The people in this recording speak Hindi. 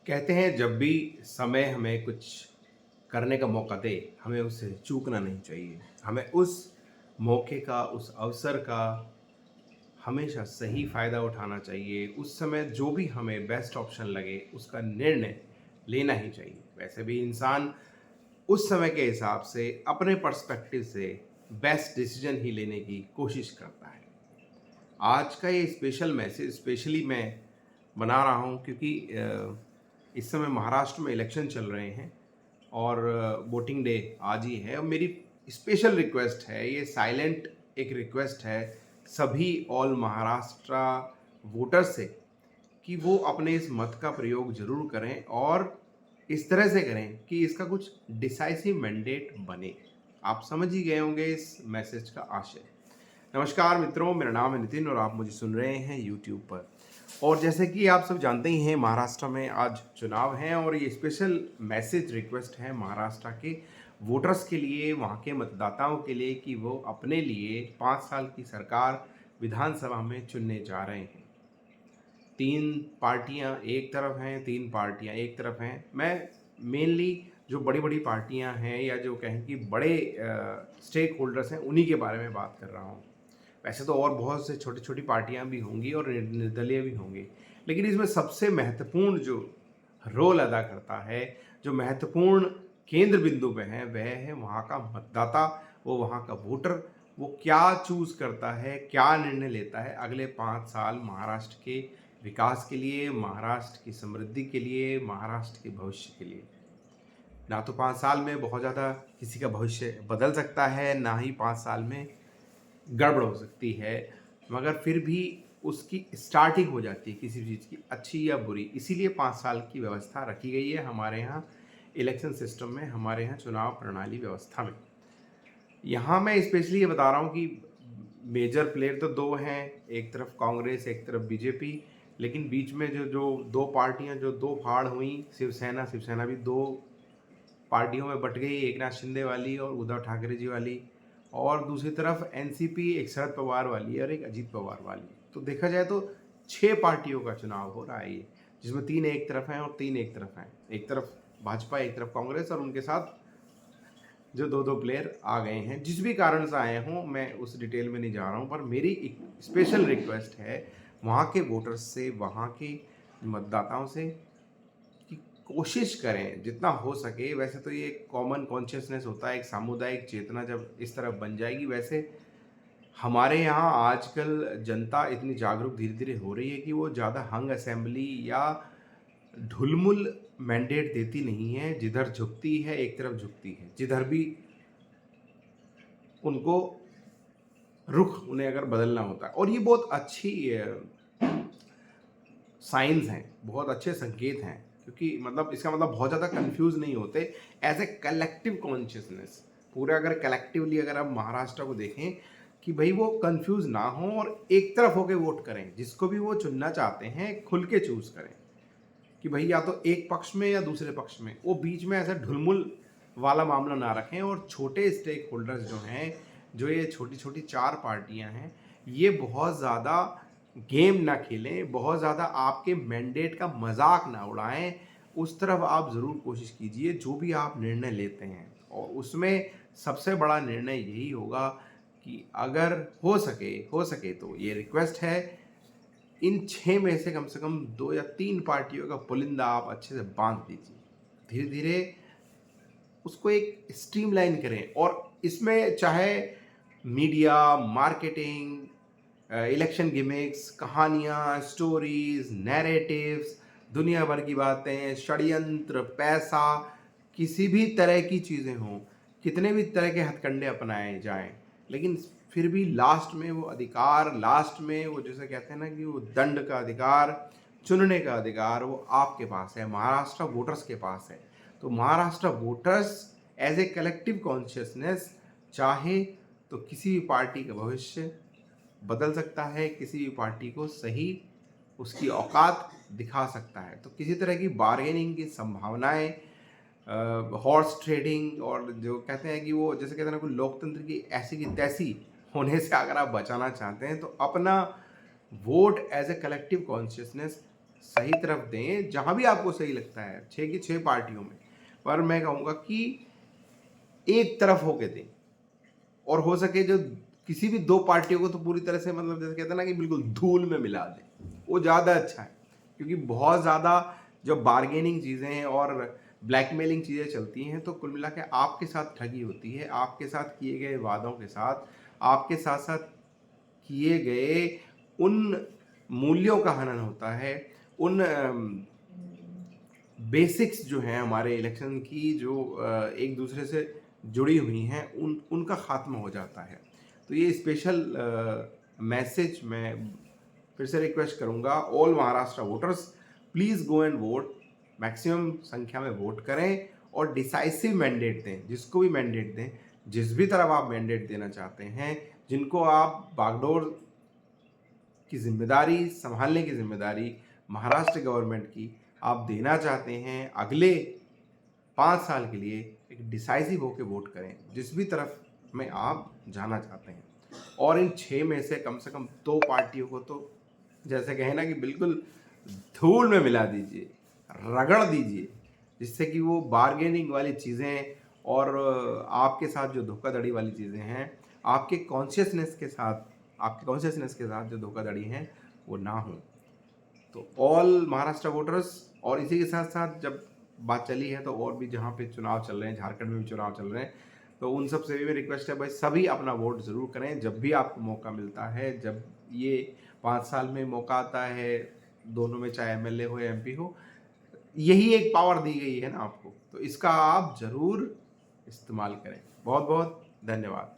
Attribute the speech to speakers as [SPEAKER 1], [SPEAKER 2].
[SPEAKER 1] कहते हैं जब भी समय हमें कुछ करने का मौका दे, हमें उसे चूकना नहीं चाहिए। हमें उस मौके का, उस अवसर का हमेशा सही फ़ायदा उठाना चाहिए। उस समय जो भी हमें बेस्ट ऑप्शन लगे, उसका निर्णय लेना ही चाहिए। वैसे भी इंसान उस समय के हिसाब से, अपने पर्सपेक्टिव से बेस्ट डिसीज़न ही लेने की कोशिश करता है। आज का ये स्पेशल मैसेज स्पेशली मैं बना रहा हूँ क्योंकि इस समय महाराष्ट्र में इलेक्शन चल रहे हैं और वोटिंग डे आज ही है और मेरी स्पेशल रिक्वेस्ट है, ये साइलेंट एक रिक्वेस्ट है सभी ऑल महाराष्ट्र वोटर्स से कि वो अपने इस मत का प्रयोग ज़रूर करें और इस तरह से करें कि इसका कुछ डिसाइसिव मैंडेट बने। आप समझ ही गए होंगे इस मैसेज का आशय। नमस्कार मित्रों, मेरा नाम है नितिन और आप मुझे सुन रहे हैं यूट्यूब पर। और जैसे कि आप सब जानते ही हैं, महाराष्ट्र में आज चुनाव हैं और ये स्पेशल मैसेज रिक्वेस्ट है महाराष्ट्र के वोटर्स के लिए, वहाँ के मतदाताओं के लिए कि वो अपने लिए 5 साल की सरकार विधानसभा में चुनने जा रहे हैं। 3 पार्टियां एक तरफ हैं, 3 पार्टियां एक तरफ हैं। मैं मेनली जो बड़ी-बड़ी पार्टियां हैं या जो कहें कि बड़े स्टेक होल्डर्स हैं, उन्हीं के बारे में बात कर रहा हूँ। वैसे तो और बहुत से छोटी-छोटी पार्टियां भी होंगी और निर्दलीय भी होंगे, लेकिन इसमें सबसे महत्वपूर्ण जो रोल अदा करता है, जो महत्वपूर्ण केंद्र बिंदु पे है, वह है वहाँ का मतदाता, वो वहाँ का वोटर। वो क्या चूज़ करता है, क्या निर्णय लेता है अगले 5 साल महाराष्ट्र के विकास के लिए, महाराष्ट्र की समृद्धि के लिए, महाराष्ट्र के भविष्य के लिए। ना तो 5 साल में बहुत ज़्यादा किसी का भविष्य बदल सकता है, ना ही 5 साल में गड़बड़ हो सकती है, मगर फिर भी उसकी स्टार्टिंग हो जाती है किसी भी चीज़ की, अच्छी या बुरी। इसीलिए 5 साल की व्यवस्था रखी गई है हमारे यहाँ इलेक्शन सिस्टम में, हमारे यहाँ चुनाव प्रणाली व्यवस्था में। यहाँ मैं स्पेशली ये बता रहा हूँ कि मेजर प्लेयर तो 2 हैं, एक तरफ कांग्रेस, एक तरफ बीजेपी, लेकिन बीच में जो जो 2 पार्टियाँ जो 2 फाड़ हुईं, शिवसेना भी 2 पार्टियों में बँट गई, एकनाथ शिंदे वाली और उद्धव ठाकरे जी वाली, और दूसरी तरफ एनसीपी एक शरद पवार वाली और एक अजीत पवार वाली। तो देखा जाए तो 6 पार्टियों का चुनाव हो रहा है ये, जिसमें 3 एक तरफ हैं और 3 एक तरफ हैं। एक तरफ भाजपा, एक तरफ कांग्रेस और उनके साथ जो 2-2 प्लेयर आ गए हैं। जिस भी कारण से आए हों, मैं उस डिटेल में नहीं जा रहा हूँ, पर मेरी एक स्पेशल रिक्वेस्ट है वहाँ के वोटर्स से, वहाँ के मतदाताओं से कि कोशिश करें जितना हो सके। वैसे तो ये कॉमन कॉन्शियसनेस होता है, एक सामुदायिक चेतना जब इस तरह बन जाएगी। वैसे हमारे यहाँ आजकल जनता इतनी जागरूक धीरे-धीरे हो रही है कि वो ज़्यादा हंग असेंबली या ढुलमुल मैंडेट देती नहीं है, जिधर झुकती है एक तरफ झुकती है। जिधर भी उनको रुख उन्हें अगर बदलना होता है, और ये बहुत अच्छी साइंस हैं, बहुत अच्छे संकेत हैं, क्योंकि मतलब इसका मतलब बहुत ज़्यादा कंफ्यूज नहीं होते। एज ए कलेक्टिव कॉन्शियसनेस, पूरे अगर कलेक्टिवली अगर आप महाराष्ट्र को देखें कि भाई वो कंफ्यूज ना हो और एक तरफ होकर वोट करें, जिसको भी वो चुनना चाहते हैं खुल के चूज करें कि भाई या तो एक पक्ष में या दूसरे पक्ष में, वो बीच में ऐसा ढुलमुल वाला मामला ना रखें। और छोटे स्टेक होल्डर्स जो हैं, जो ये छोटी छोटी 4 पार्टियां हैं, ये बहुत ज़्यादा गेम ना खेलें, बहुत ज़्यादा आपके मैंडेट का मजाक ना उड़ाएं। उस तरफ आप ज़रूर कोशिश कीजिए जो भी आप निर्णय लेते हैं, और उसमें सबसे बड़ा निर्णय यही होगा कि अगर हो सके तो ये रिक्वेस्ट है, इन 6 में से कम 2 या 3 पार्टियों का पुलिंदा आप अच्छे से बांध दीजिए। धीरे धीरे उसको एक स्ट्रीमलाइन करें, और इसमें चाहे मीडिया, मार्केटिंग, इलेक्शन गिमिक्स, कहानियाँ, स्टोरीज, नैरेटिव्स, दुनिया भर की बातें, षड्यंत्र, पैसा, किसी भी तरह की चीज़ें हों, कितने भी तरह के हथकंडे अपनाए जाएं, लेकिन फिर भी लास्ट में वो अधिकार, लास्ट में वो जैसे कहते हैं ना कि वो दंड का अधिकार, चुनने का अधिकार, वो आपके पास है, महाराष्ट्र वोटर्स के पास है। तो Maharashtra voters as a collective consciousness चाहे तो किसी भी पार्टी का भविष्य बदल सकता है, किसी भी पार्टी को सही उसकी औकात दिखा सकता है। तो किसी तरह की बार्गेनिंग की संभावनाएं, हॉर्स ट्रेडिंग, और जो कहते हैं कि वो जैसे कहते हैं ना, कोई लोकतंत्र की ऐसी की तैसी होने से अगर आप बचाना चाहते हैं तो अपना vote as a collective consciousness सही तरफ दें, जहाँ भी आपको सही लगता है 6 की 6 पार्टियों में। पर मैं कहूँगा कि एक तरफ होके दें, और हो सके जो किसी भी 2 पार्टियों को तो पूरी तरह से, मतलब जैसे कहते हैं ना कि बिल्कुल धूल में मिला दें, वो ज़्यादा अच्छा है। क्योंकि बहुत ज़्यादा जो बार्गेनिंग चीज़ें हैं और ब्लैकमेलिंग चीज़ें चलती हैं, तो कुल मिला के आपके साथ ठगी होती है, आपके साथ किए गए वादों के साथ, आपके साथ-साथ किए गए उन मूल्यों का हनन होता है, उन बेसिक्स जो हैं हमारे इलेक्शन की, जो एक दूसरे से जुड़ी हुई हैं, उनका ख़ात्मा हो जाता है। तो ये स्पेशल मैसेज मैं फिर से रिक्वेस्ट करूँगा, all Maharashtra voters, please go and vote, maximum संख्या में वोट करें और डिसाइसिव मैंडेट दें, जिसको भी मैंडेट दें, जिस भी तरफ आप मैंडेट देना चाहते हैं, जिनको आप बागडोर की जिम्मेदारी संभालने की जिम्मेदारी महाराष्ट्र गवर्नमेंट की आप देना चाहते हैं, अगले 5 साल के लिए एक डिसाइसिव होकर वोट करें, जिस भी तरफ में आप जाना चाहते हैं। और इन 6 में से कम 2 पार्टियों को तो जैसे कहें ना कि बिल्कुल धूल में मिला दीजिए, रगड़ दीजिए, जिससे कि वो बार्गेनिंग वाली चीज़ें और आपके साथ जो धोखाधड़ी वाली चीज़ें हैं, आपके कॉन्शियसनेस के साथ जो धोखाधड़ी हैं, वो ना हो। तो ऑल महाराष्ट्र वोटर्स, और इसी के साथ साथ जब बात चली है तो और भी जहाँ पे चुनाव चल रहे हैं, झारखंड में भी चुनाव चल रहे हैं, तो उन सब से भी रिक्वेस्ट है भाई, सभी अपना वोट ज़रूर करें जब भी आपको मौका मिलता है। जब ये 5 साल में मौका आता है, दोनों में, चाहे एमएलए हो या एमपी हो, यही एक पावर दी गई है ना आपको, तो इसका आप ज़रूर इस्तेमाल करें। बहुत बहुत धन्यवाद।